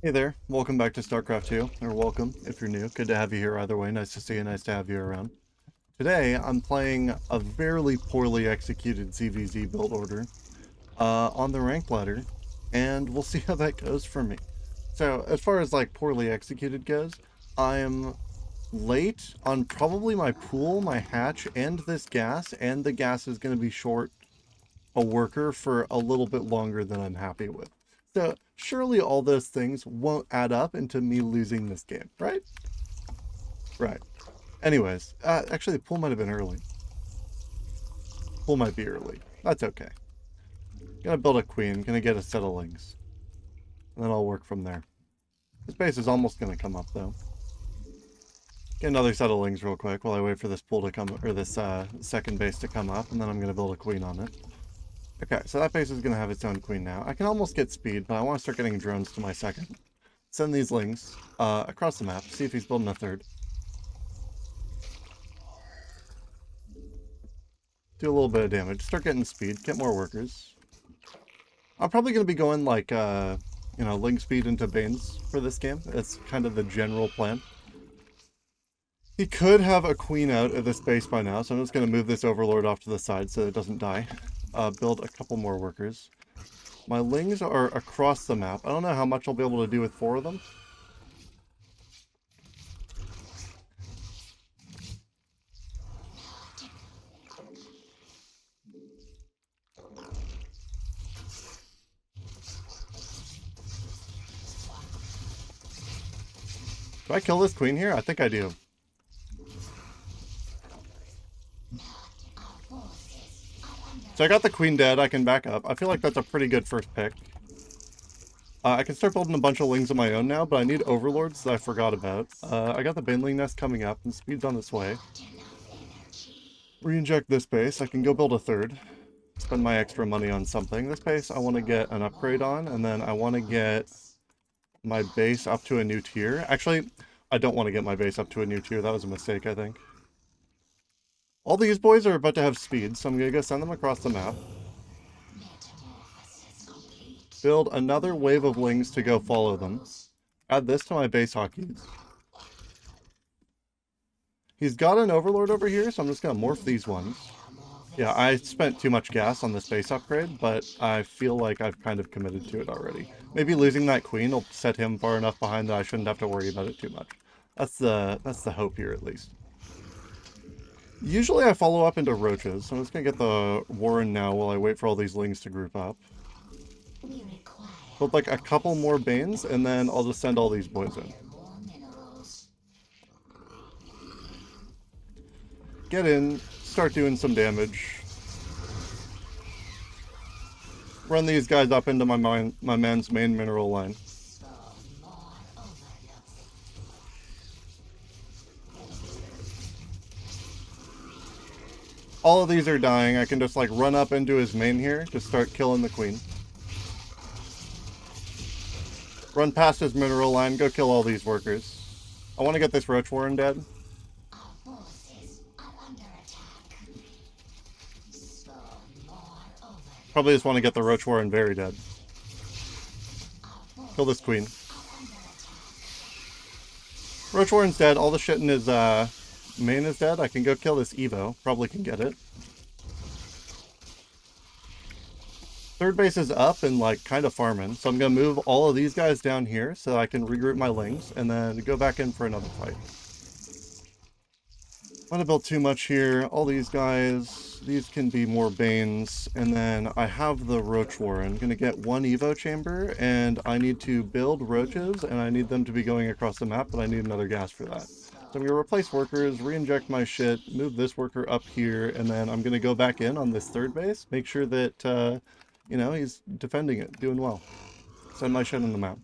Hey there, welcome back to StarCraft 2, or welcome if you're new. Good to have you here either way. Nice to see you, nice to have you around. Today, I'm playing a very poorly executed CVZ build order on the rank ladder, and we'll see how that goes for me. So, as far as like poorly executed goes, I'm late on probably my pool, my hatch, and this gas, and the gas is going to be short a worker for a little bit longer than I'm happy with. So surely all those things won't add up into me losing this game, right? Right. Anyways, actually the pool might have been early. Pool might be early. That's okay. Gonna build a queen, gonna get a set of lings. And then I'll work from there. This base is almost gonna come up though. Get another set of lings real quick while I wait for this pool to come, or this second base to come up, and then I'm gonna build a queen on it. Okay, so that base is going to have its own queen now. I can almost get speed, but I want to start getting drones to my second. Send these lings across the map, see if he's building a third. Do a little bit of damage, start getting speed, get more workers. I'm probably going to be going like, ling speed into Banes for this game. That's kind of the general plan. He could have a queen out of this base by now, so I'm just going to move this overlord off to the side so it doesn't die. Build a couple more workers. My lings are across the map. I don't know how much I'll be able to do with 4 of them. Do I kill this queen here? I think I do. So I got the queen dead, I can back up. I feel like that's a pretty good first pick. I can start building a bunch of lings of my own now, but I need overlords that I forgot about. I got the baneling nest coming up, and speed's on its way. Re-inject this base, I can go build a third. Spend my extra money on something. This base I want to get an upgrade on, and then I want to get my base up to a new tier. Actually, I don't want to get my base up to a new tier, that was a mistake, I think. All these boys are about to have speed, so I'm going to go send them across the map. Build another wave of lings to go follow them. Add this to my base hotkeys. He's got an overlord over here, so I'm just going to morph these ones. Yeah, I spent too much gas on this base upgrade, but I feel like I've kind of committed to it already. Maybe losing that queen will set him far enough behind that I shouldn't have to worry about it too much. That's the hope here, at least. Usually I follow up into roaches, so I'm just going to get the warren now while I wait for all these lings to group up. Build like a couple more banes, and then I'll just send all these boys in. Get in, start doing some damage. Run these guys up into my man's main mineral line. All of these are dying. I can just like run up into his main here, just start killing the queen. Run past his mineral line, go kill all these workers. I want to get this roach warren dead. Probably just want to get the roach warren very dead. Kill this queen. Roach warren's dead. All the shit in his main is dead. I can go kill this Evo. Probably can get it. Third base is up and like kind of farming. So I'm going to move all of these guys down here so I can regroup my lings and then go back in for another fight. I'm going to build too much here. All these guys, these can be more banes. And then I have the roach warren. I'm going to get 1 Evo chamber and I need to build roaches and I need them to be going across the map, but I need another gas for that. So I'm going to replace workers, re-inject my shit, move this worker up here, and then I'm going to go back in on this third base, make sure that, he's defending it, doing well. Send my shit on the map.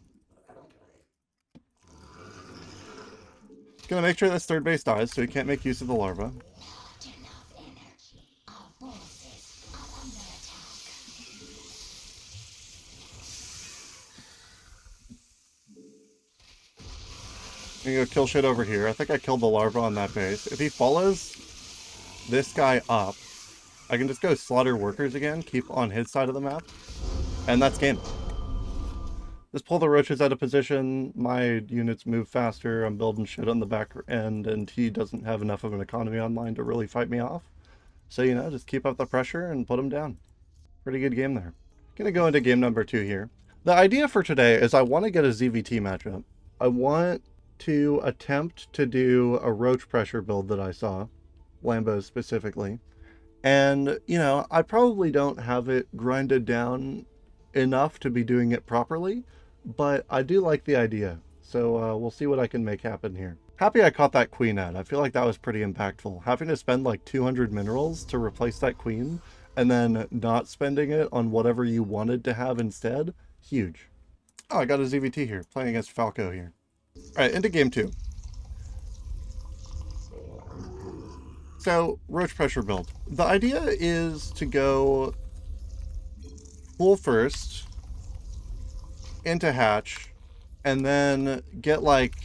Gonna make sure this third base dies so he can't make use of the larva. I'm gonna go kill shit over here. I think I killed the larva on that base. If he follows this guy up, I can just go slaughter workers again, keep on his side of the map, and that's game. Just pull the roaches out of position, my units move faster, I'm building shit on the back end, and he doesn't have enough of an economy online to really fight me off. So, you know, just keep up the pressure and put him down. Pretty good game there. Gonna go into game number 2 here. The idea for today is I want to get a ZVT matchup. I want to attempt to do a Roach pressure build that I saw, Lambo specifically. And, you know, I probably don't have it grinded down enough to be doing it properly, but I do like the idea. So we'll see what I can make happen here. Happy I caught that queen out. I feel like that was pretty impactful. Having to spend like 200 minerals to replace that queen and then not spending it on whatever you wanted to have instead, huge. Oh, I got a ZVT here, playing against Falco here. All right, into game 2. So, Roach pressure build. The idea is to go full first, into hatch, and then get like,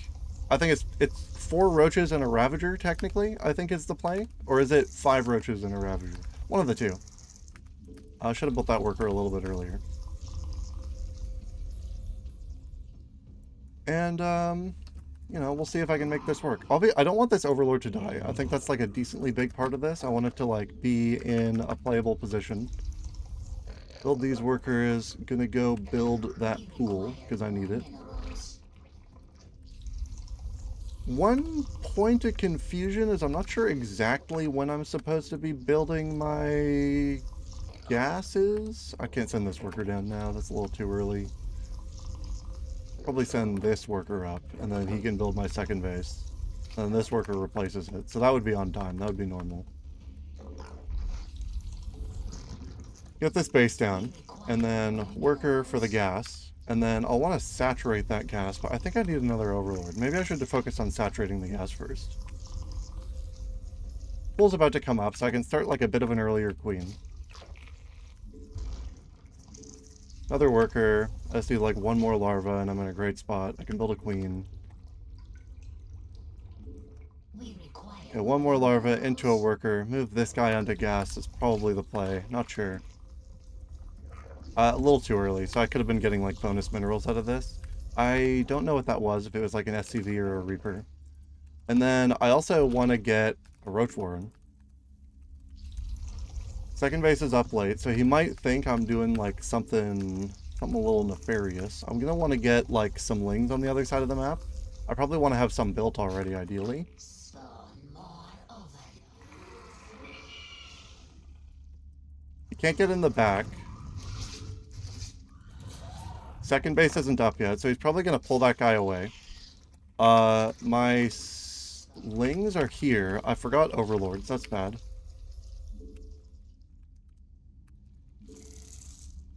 I think it's 4 roaches and a ravager, technically, I think is the play. Or is it 5 roaches and a ravager? One of the two. I should have built that worker a little bit earlier. And, you know, we'll see if I can make this work. I don't want this Overlord to die. I think that's like a decently big part of this. I want it to like be in a playable position. Build these workers. Gonna go build that pool because I need it. One point of confusion is I'm not sure exactly when I'm supposed to be building my gases. I can't send this worker down now. That's a little too early. Probably send this worker up, and then he can build my second base. And this worker replaces it. So that would be on time. That would be normal. Get this base down, and then worker for the gas. And then I'll want to saturate that gas, but I think I need another Overlord. Maybe I should focus on saturating the gas first. Pool's about to come up, so I can start like a bit of an earlier queen. Another worker. I just need like one more larva and I'm in a great spot. I can build a queen. Okay, one more larva into a worker. Move this guy onto gas is probably the play. Not sure. A little too early, so I could have been getting like bonus minerals out of this. I don't know what that was, if it was like an SCV or a Reaper. And then I also want to get a Roach Warren. Second base is up late, so he might think I'm doing like something a little nefarious. I'm gonna want to get like some lings on the other side of the map. I probably want to have some built already, ideally. You can't get in the back. Second base isn't up yet, so he's probably gonna pull that guy away. My lings are here. I forgot Overlords, that's bad.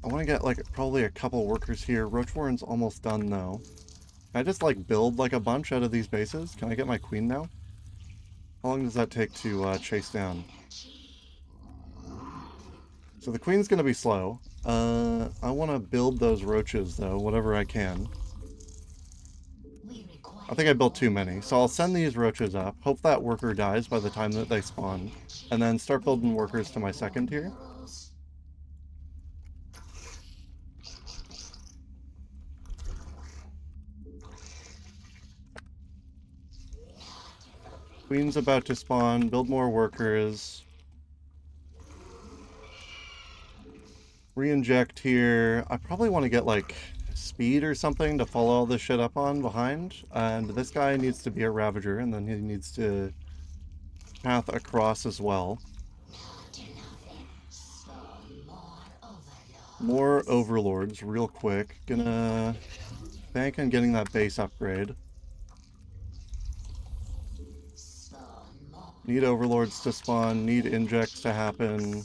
I want to get like probably a couple workers here. Roach Warren's almost done though. Can I just like build like a bunch out of these bases? Can I get my queen now? How long does that take to chase down? So the queen's gonna be slow. I want to build those roaches though, whatever I can. I think I built too many, so I'll send these roaches up. Hope that worker dies by the time that they spawn. And then start building workers to my second tier. Queen's about to spawn, build more workers. Re-inject here. I probably want to get like speed or something to follow all this shit up on behind. And this guy needs to be a Ravager, and then he needs to path across as well. More Overlords real quick. Gonna bank on getting that base upgrade. Need Overlords to spawn, need injects to happen.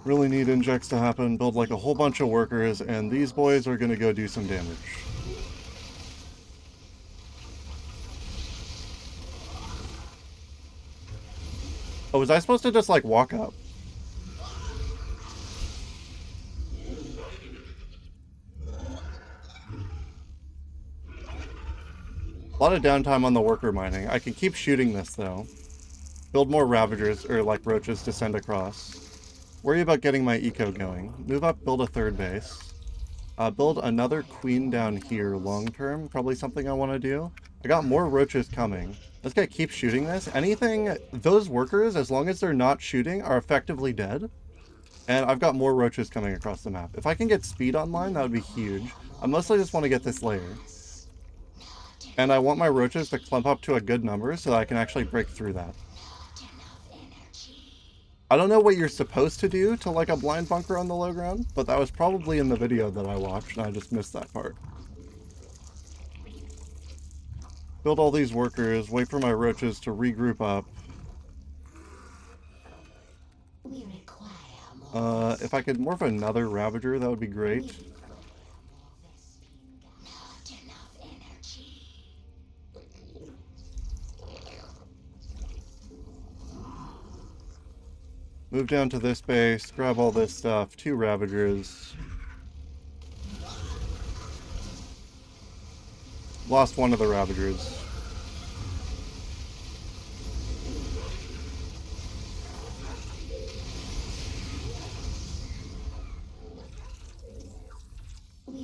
Really need injects to happen, build like a whole bunch of workers, and these boys are gonna go do some damage. Oh, was I supposed to just like walk up? A lot of downtime on the worker mining. I can keep shooting this though. Build more Ravagers, or like Roaches to send across. Worry about getting my eco going. Move up, build a third base. Build another queen down here long term. Probably something I want to do. I got more roaches coming. This guy keeps shooting this. Anything, those workers, as long as they're not shooting, are effectively dead. And I've got more roaches coming across the map. If I can get speed online, that would be huge. I mostly just want to get this layer. And I want my roaches to clump up to a good number so that I can actually break through that. I don't know what you're supposed to do to like a blind bunker on the low ground, but that was probably in the video that I watched and I just missed that part. Build all these workers, wait for my roaches to regroup up. If I could morph another Ravager, that would be great. Move down to this base, grab all this stuff, 2 Ravagers. Lost one of the Ravagers.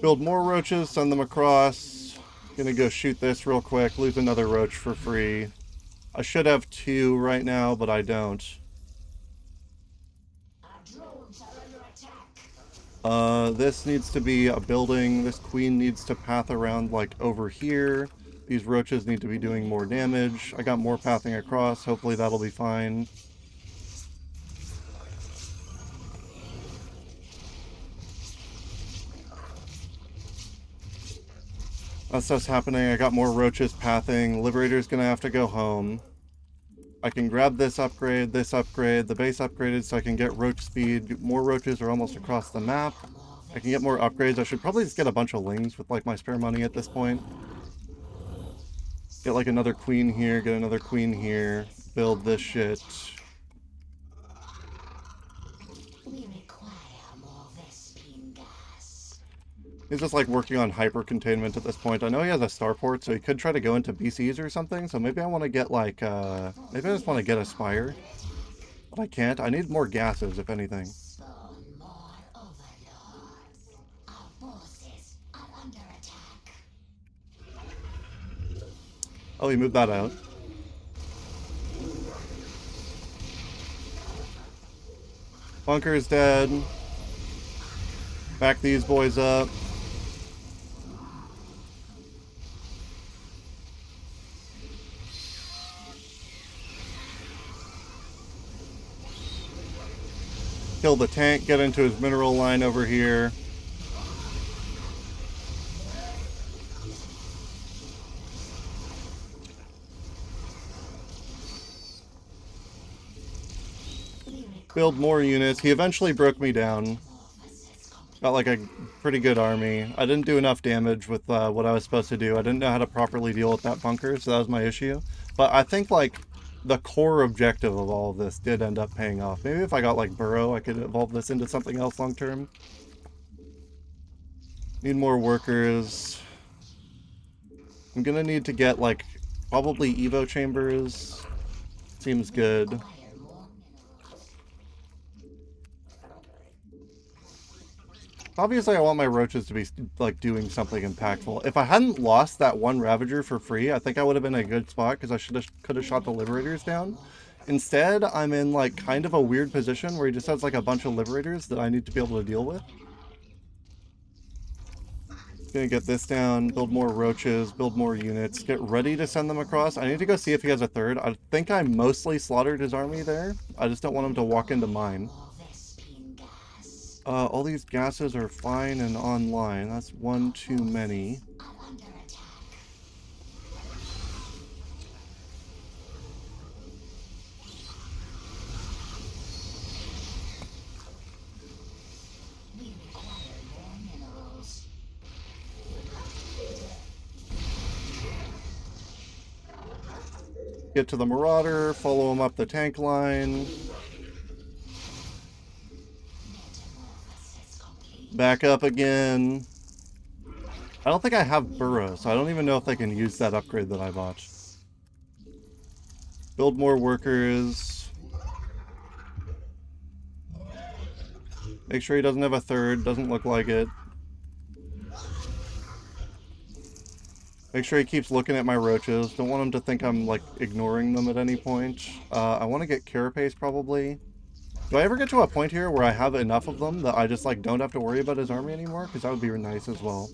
Build more roaches, send them across. Gonna go shoot this real quick, lose another roach for free. I should have 2 right now, but I don't. This needs to be a building. This queen needs to path around like over here. These roaches need to be doing more damage. I got more pathing across. Hopefully that'll be fine. That's what's happening. I got more roaches pathing. Liberator's gonna have to go home. I can grab this upgrade, the base upgraded so I can get roach speed. More roaches are almost across the map. I can get more upgrades. I should probably just get a bunch of lings with like my spare money at this point. Get like another queen here, get another queen here. Build this shit. He's just like working on hyper containment at this point. I know he has a starport, so he could try to go into BCs or something. So maybe I want to get like, maybe I just want to get a spire. But I can't. I need more gases, if anything. Oh, he moved that out. Bunker is dead. Back these boys up. Kill the tank, get into his mineral line over here. Build more units. He eventually broke me down. Got like a pretty good army. I didn't do enough damage with what I was supposed to do. I didn't know how to properly deal with that bunker, so that was my issue. But I think like the core objective of all of this did end up paying off. Maybe if I got like Burrow, I could evolve this into something else long term. Need more workers. I'm gonna need to get like probably Evo chambers. Seems good. Obviously, I want my roaches to be, like, doing something impactful. If I hadn't lost that one Ravager for free, I think I would have been in a good spot, because I could have shot the Liberators down. Instead, I'm in, like, kind of a weird position where he just has, like, a bunch of Liberators that I need to be able to deal with. Gonna get this down, build more roaches, build more units, get ready to send them across. I need to go see if he has a third. I think I mostly slaughtered his army there. I just don't want him to walk into mine. All these gases are fine and online. That's one too many. Get to the Marauder, follow him up the tank line. Back up again. I don't think I have Burrow, so I don't even know if they can use that upgrade that I bought. Build more workers. Make sure he doesn't have a third. Doesn't look like it. Make sure he keeps looking at my roaches. Don't want him to think I'm, like, ignoring them at any point. I want to get Carapace, probably. Do I ever get to a point here where I have enough of them that I just, like, don't have to worry about his army anymore? Because that would be nice as well.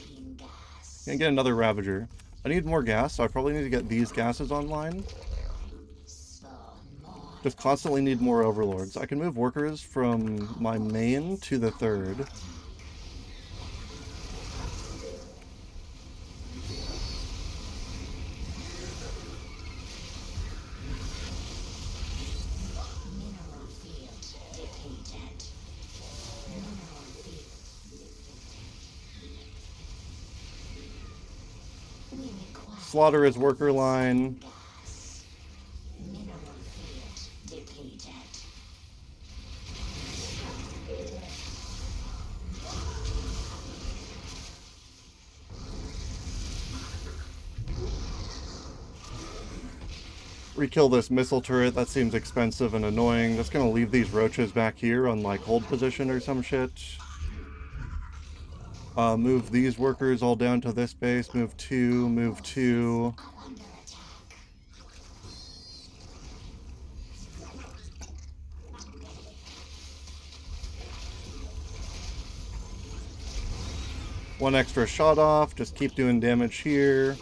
Can't get another Ravager. I need more gas, so I probably need to get these gases online. Just constantly need more Overlords. I can move workers from my main to the third. Slaughter his worker line. Rekill this missile turret. That seems expensive and annoying. Just gonna leave these roaches back here on, like, hold position or some shit. Move these workers all down to this base. Move two, move two. One extra shot off. Just keep doing damage here.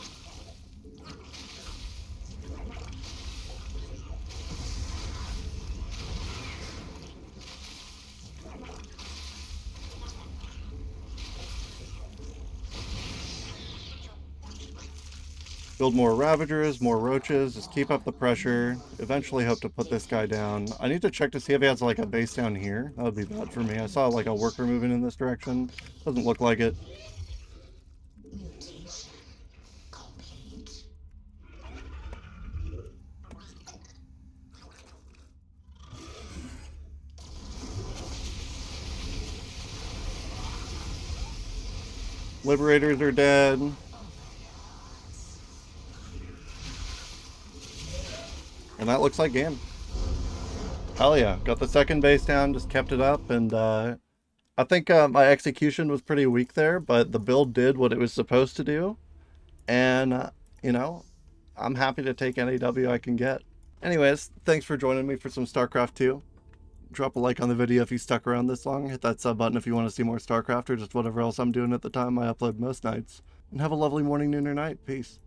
Build more Ravagers, more Roaches, just keep up the pressure. Eventually hope to put this guy down. I need to check to see if he has, like, a base down here. That would be bad for me. I saw, like, a worker moving in this direction. Doesn't look like it. Liberators are dead. And that looks like game. Hell yeah. Got the second base down, just kept it up, and I think my execution was pretty weak there, but the build did what it was supposed to do. And, you know, I'm happy to take any W I can get. Anyways, thanks for joining me for some StarCraft 2. Drop a like on the video if you stuck around this long. Hit that sub button if you want to see more StarCraft or just whatever else I'm doing at the time I upload most nights. And have a lovely morning, noon, or night. Peace.